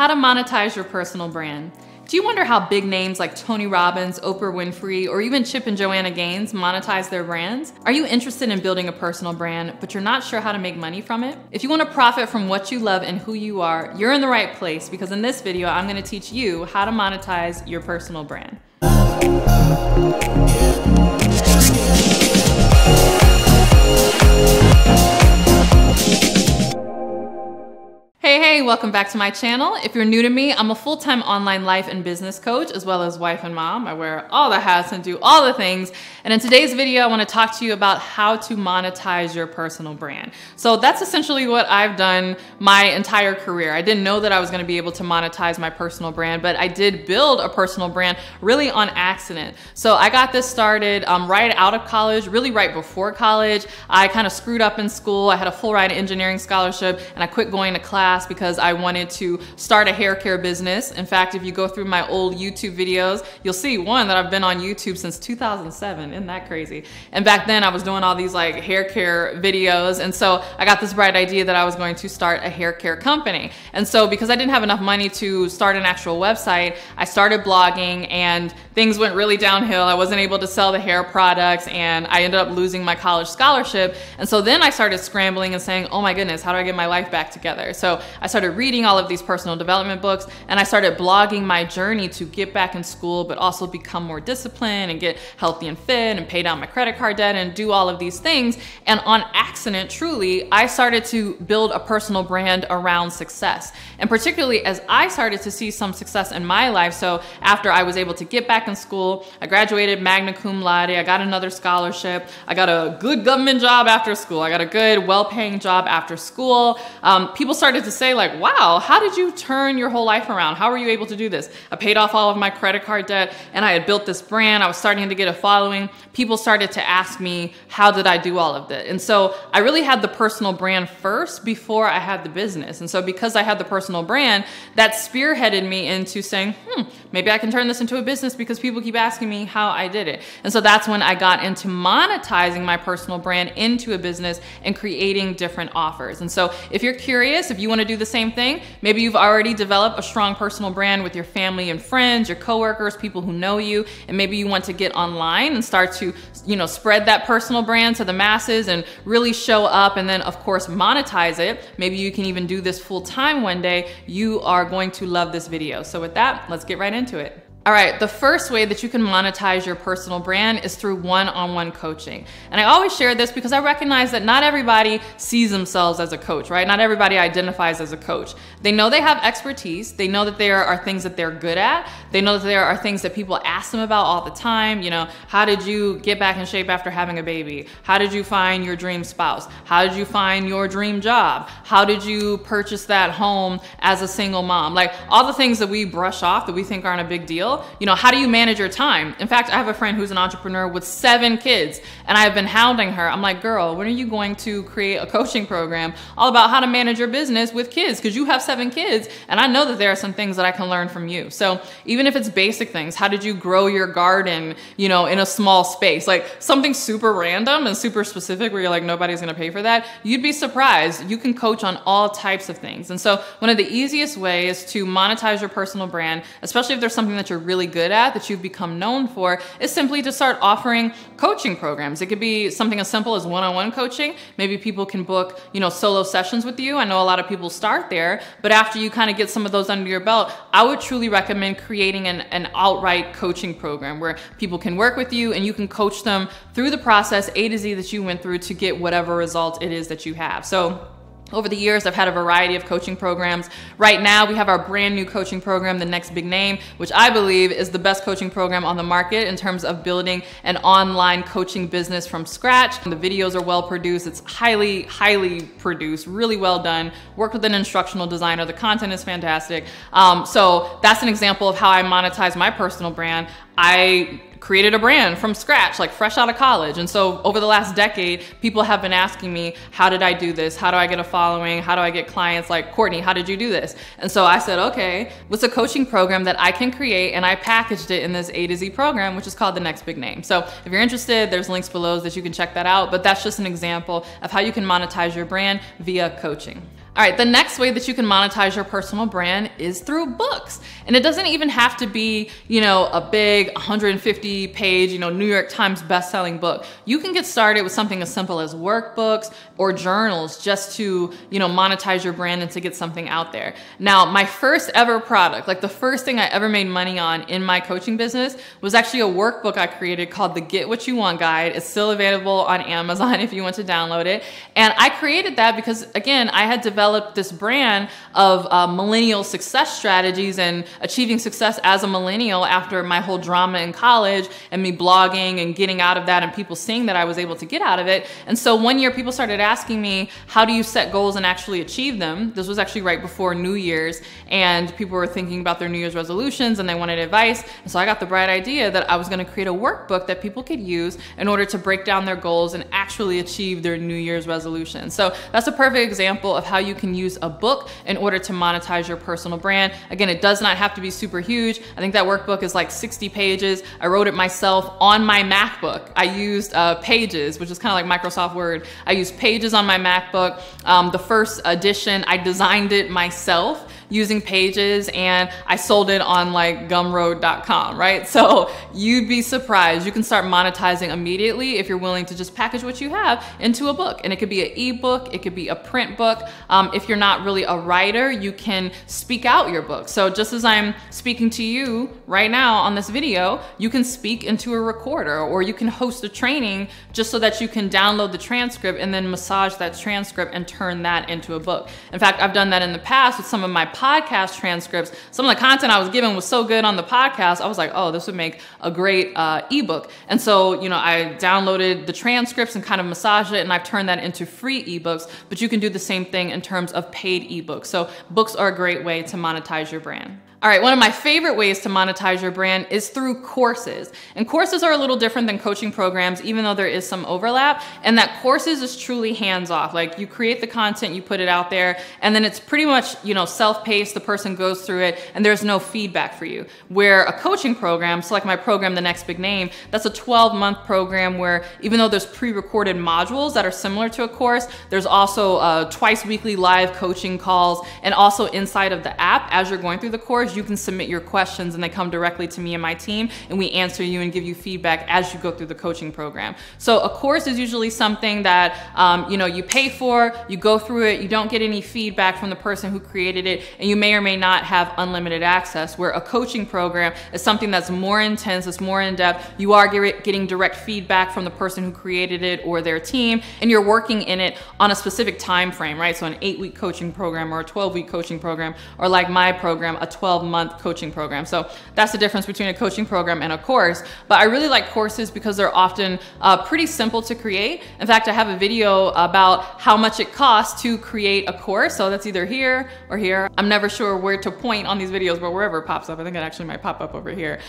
How to monetize your personal brand. Do you wonder how big names like Tony Robbins, Oprah Winfrey, or even Chip and Joanna Gaines monetize their brands? Are you interested in building a personal brand, but you're not sure how to make money from it? If you want to profit from what you love and who you are, you're in the right place, because in this video, I'm going to teach you how to monetize your personal brand. Hey, welcome back to my channel. If you're new to me, I'm a full-time online life and business coach, as well as wife and mom. I wear all the hats and do all the things. And in today's video, I want to talk to you about how to monetize your personal brand. So that's essentially what I've done my entire career. I didn't know that I was going to be able to monetize my personal brand, but I did build a personal brand really on accident. So I got this started right out of college, really right before college. I kind of screwed up in school. I had a full ride engineering scholarship, and I quit going to class because I wanted to start a hair care business. In fact, if you go through my old YouTube videos, you'll see one that I've been on YouTube since 2007. Isn't that crazy? And back then I was doing all these like hair care videos. And so I got this bright idea that I was going to start a hair care company. And so because I didn't have enough money to start an actual website, I started blogging and things went really downhill. I wasn't able to sell the hair products and I ended up losing my college scholarship. And so then I started scrambling and saying, oh my goodness, how do I get my life back together? So I started reading all of these personal development books, and I started blogging my journey to get back in school, but also become more disciplined and get healthy and fit and pay down my credit card debt and do all of these things. And on accident, truly, I started to build a personal brand around success. And particularly as I started to see some success in my life. So after I was able to get back in school, I graduated magna cum laude, I got another scholarship, I got a good government job after school, I got a good well-paying job after school. People started to say like, wow, how did you turn your whole life around? How were you able to do this? I paid off all of my credit card debt and I had built this brand. I was starting to get a following. People started to ask me, how did I do all of that? And so I really had the personal brand first before I had the business. And so because I had the personal brand, that spearheaded me into saying, maybe I can turn this into a business because people keep asking me how I did it. And so that's when I got into monetizing my personal brand into a business and creating different offers. And so if you're curious, if you want to do the same thing, maybe you've already developed a strong personal brand with your family and friends, your coworkers, people who know you, and maybe you want to get online and start to, spread that personal brand to the masses and really show up, and then of course monetize it. Maybe you can even do this full time one day. You are going to love this video. So with that, let's get right into it. All right, the first way that you can monetize your personal brand is through one-on-one coaching. And I always share this because I recognize that not everybody sees themselves as a coach, right? Not everybody identifies as a coach. They know they have expertise. They know that there are things that they're good at. They know that there are things that people ask them about all the time. How did you get back in shape after having a baby? How did you find your dream spouse? How did you find your dream job? How did you purchase that home as a single mom? Like all the things that we brush off that we think aren't a big deal. How do you manage your time? In fact, I have a friend who's an entrepreneur with 7 kids, and I have been hounding her. I'm like, girl, when are you going to create a coaching program all about how to manage your business with kids? Because you have 7 kids, and I know that there are some things that I can learn from you. So even if it's basic things, how did you grow your garden, in a small space? Like something super random and super specific where you're like, nobody's gonna pay for that. You'd be surprised. You can coach on all types of things. And so one of the easiest ways to monetize your personal brand, especially if there's something that you're really good at, that you've become known for, is simply to start offering coaching programs. It could be something as simple as one-on-one coaching. Maybe people can book, solo sessions with you. I know a lot of people start there, but after you kind of get some of those under your belt, I would truly recommend creating an outright coaching program where people can work with you and you can coach them through the process A to Z that you went through to get whatever result it is that you have. So over the years, I've had a variety of coaching programs. Right now, we have our brand new coaching program, The Next Big Name, which I believe is the best coaching program on the market in terms of building an online coaching business from scratch. The videos are well produced. It's highly, highly produced, really well done. Worked with an instructional designer. The content is fantastic. So that's an example of how I monetize my personal brand. I created a brand from scratch, like fresh out of college. And so over the last decade, people have been asking me, how did I do this? How do I get a following? How do I get clients? Like, Courtney, how did you do this? And so I said, okay, what's a coaching program that I can create? And I packaged it in this A to Z program, which is called The Next Big Name. So if you're interested, there's links below that you can check that out. But that's just an example of how you can monetize your brand via coaching. All right, the next way that you can monetize your personal brand is through books. And it doesn't even have to be, a big 150-page, New York Times best-selling book. You can get started with something as simple as workbooks or journals just to, monetize your brand and to get something out there. Now, my first ever product, like the first thing I ever made money on in my coaching business was actually a workbook I created called the Get What You Want Guide. It's still available on Amazon if you want to download it. And I created that because, again, I had developed this brand of millennial success strategies and achieving success as a millennial after my whole drama in college and me blogging and getting out of that and people seeing that I was able to get out of it. And so one year people started asking me, how do you set goals and actually achieve them? This was actually right before New Year's, and people were thinking about their New Year's resolutions and they wanted advice. And so I got the bright idea that I was going to create a workbook that people could use in order to break down their goals and actually achieve their New Year's resolution. So that's a perfect example of how you can use a book in order to monetize your personal brand. Again, it does not have to be super huge. I think that workbook is like 60 pages. I wrote it myself on my MacBook. I used Pages, which is kind of like Microsoft Word. I used Pages on my MacBook. The first edition, I designed it myself using Pages, and I sold it on like gumroad.com, right? So you'd be surprised. You can start monetizing immediately if you're willing to just package what you have into a book. And it could be an ebook, it could be a print book. If you're not really a writer, you can speak out your book. So just as I'm speaking to you right now on this video, you can speak into a recorder, or you can host a training just so that you can download the transcript and then massage that transcript and turn that into a book. In fact, I've done that in the past with some of my podcast transcripts. Some of the content I was given was so good on the podcast, I was like, oh, this would make a great ebook. And so, I downloaded the transcripts and kind of massaged it, and I've turned that into free ebooks, but you can do the same thing in terms of paid ebooks. So books are a great way to monetize your brand. All right, one of my favorite ways to monetize your brand is through courses. And courses are a little different than coaching programs, even though there is some overlap. And that courses is truly hands-off. Like, you create the content, you put it out there, and then it's pretty much, self-paced. The person goes through it, and there's no feedback for you. Where a coaching program, so like my program, The Next Big Name, that's a 12-month program where even though there's pre-recorded modules that are similar to a course, there's also twice weekly live coaching calls, and also inside of the app, as you're going through the course, you can submit your questions and they come directly to me and my team, and we answer you and give you feedback as you go through the coaching program. So a course is usually something that you pay for, you go through it, you don't get any feedback from the person who created it, and you may or may not have unlimited access. Where a coaching program is something that's more intense, it's more in depth, you are getting direct feedback from the person who created it or their team, and you're working in it on a specific time frame, right? So an 8-week coaching program or a 12-week coaching program, or like my program, a 12-month coaching program. So that's the difference between a coaching program and a course. But I really like courses because they're often pretty simple to create. In fact, I have a video about how much it costs to create a course. So that's either here or here. I'm never sure where to point on these videos, but wherever it pops up, I think it actually might pop up over here.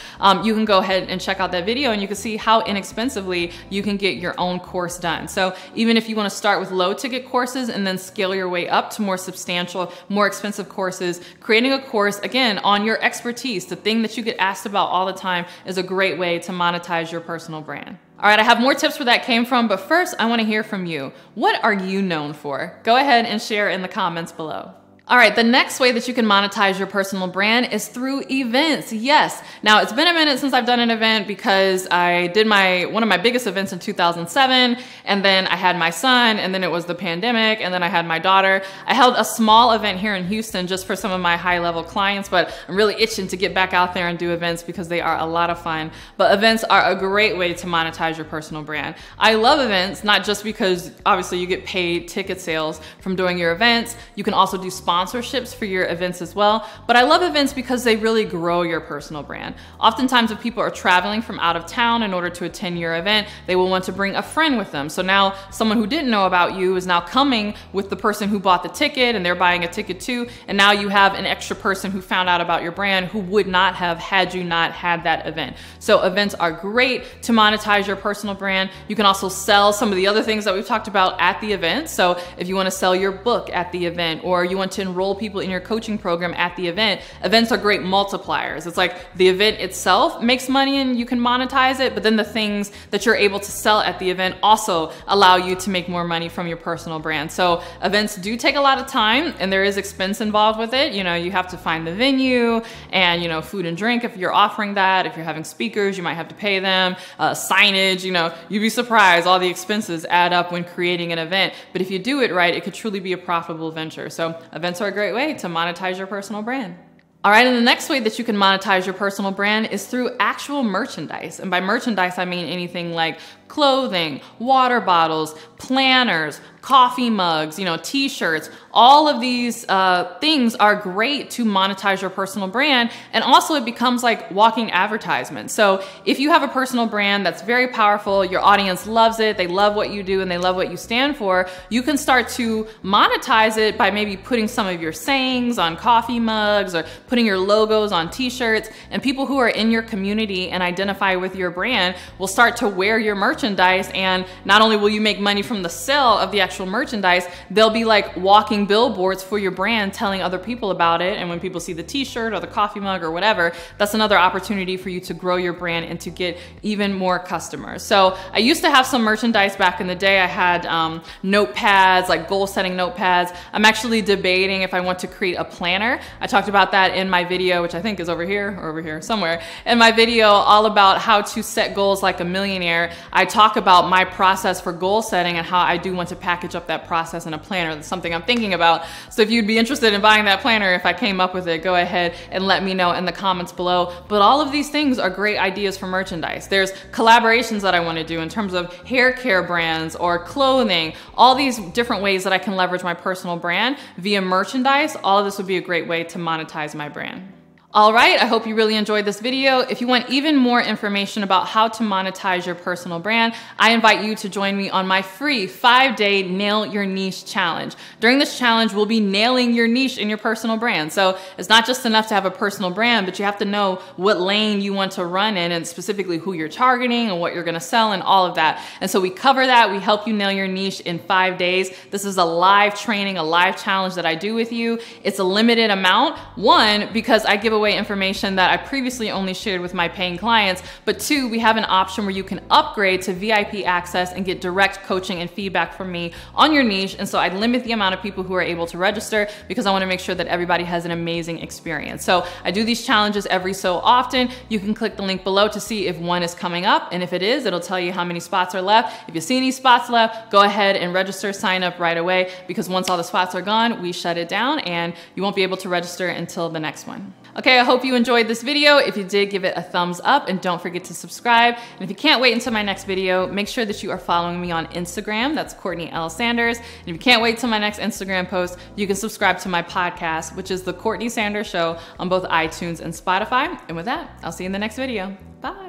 You can go ahead and check out that video, and you can see how inexpensively you can get your own course done. So even if you want to start with low ticket courses and then scale your way up to more substantial, more expensive courses, creating a course, again, on your expertise, the thing that you get asked about all the time, is a great way to monetize your personal brand. All right, I have more tips where that came from, but first I want to hear from you. What are you known for? Go ahead and share in the comments below. All right, the next way that you can monetize your personal brand is through events. Yes. Now, it's been a minute since I've done an event because I did one of my biggest events in 2007, and then I had my son, and then it was the pandemic, and then I had my daughter. I held a small event here in Houston just for some of my high-level clients, but I'm really itching to get back out there and do events because they are a lot of fun. But events are a great way to monetize your personal brand. I love events, not just because obviously you get paid ticket sales from doing your events. You can also do sponsorships for your events as well. But I love events because they really grow your personal brand. Oftentimes if people are traveling from out of town in order to attend your event, they will want to bring a friend with them. So now someone who didn't know about you is now coming with the person who bought the ticket, and they're buying a ticket too. And now you have an extra person who found out about your brand who would not have had you not had that event. So events are great to monetize your personal brand. You can also sell some of the other things that we've talked about at the event. So if you want to sell your book at the event, or you want to to enroll people in your coaching program at the event, events are great multipliers. It's like the event itself makes money and you can monetize it, but then the things that you're able to sell at the event also allow you to make more money from your personal brand. So events do take a lot of time and there is expense involved with it. You know, you have to find the venue and, you know, food and drink if you're offering that. If you're having speakers, you might have to pay them, signage, you know, you'd be surprised all the expenses add up when creating an event. But if you do it right, it could truly be a profitable venture. So events are a great way to monetize your personal brand. All right, and the next way that you can monetize your personal brand is through actual merchandise. And by merchandise, I mean anything like clothing, water bottles, planners, coffee mugs, you know, t-shirts. All of these things are great to monetize your personal brand. And also it becomes like walking advertisements. So if you have a personal brand that's very powerful, your audience loves it, they love what you do and they love what you stand for, you can start to monetize it by maybe putting some of your sayings on coffee mugs or putting your logos on t-shirts, and people who are in your community and identify with your brand will start to wear your merchandise. And not only will you make money from the sale of the actual merchandise, they'll be like walking billboards for your brand telling other people about it. And when people see the t-shirt or the coffee mug or whatever, that's another opportunity for you to grow your brand and to get even more customers. So I used to have some merchandise back in the day. I had notepads, like goal setting notepads. I'm actually debating if I want to create a planner. I talked about that in my video, which I think is over here or over here somewhere. In my video all about how to set goals like a millionaire, I talk about my process for goal setting and how I do want to package up that process in a planner. That's something I'm thinking about. So if you'd be interested in buying that planner, if I came up with it, go ahead and let me know in the comments below. But all of these things are great ideas for merchandise. There's collaborations that I want to do in terms of hair care brands or clothing, all these different ways that I can leverage my personal brand via merchandise. All of this would be a great way to monetize my brand. All right, I hope you really enjoyed this video. If you want even more information about how to monetize your personal brand, I invite you to join me on my free 5-day Nail Your Niche challenge. During this challenge, we'll be nailing your niche in your personal brand. So it's not just enough to have a personal brand, but you have to know what lane you want to run in and specifically who you're targeting and what you're gonna sell and all of that. And so we cover that. We help you nail your niche in 5 days. This is a live training, a live challenge that I do with you. It's a limited amount. One, because I give away information that I previously only shared with my paying clients, but two, we have an option where you can upgrade to VIP access and get direct coaching and feedback from me on your niche. And so I limit the amount of people who are able to register because I want to make sure that everybody has an amazing experience. So I do these challenges every so often. You can click the link below to see if one is coming up, and if it is, it'll tell you how many spots are left. If you see any spots left, go ahead and register, sign up right away, because once all the spots are gone, we shut it down and you won't be able to register until the next one. Okay, I hope you enjoyed this video. If you did, give it a thumbs up and don't forget to subscribe. And if you can't wait until my next video, make sure that you are following me on Instagram. That's CourtneyLSanders. And if you can't wait till my next Instagram post, you can subscribe to my podcast, which is The Courtney Sanders Show, on both iTunes and Spotify. And with that, I'll see you in the next video. Bye.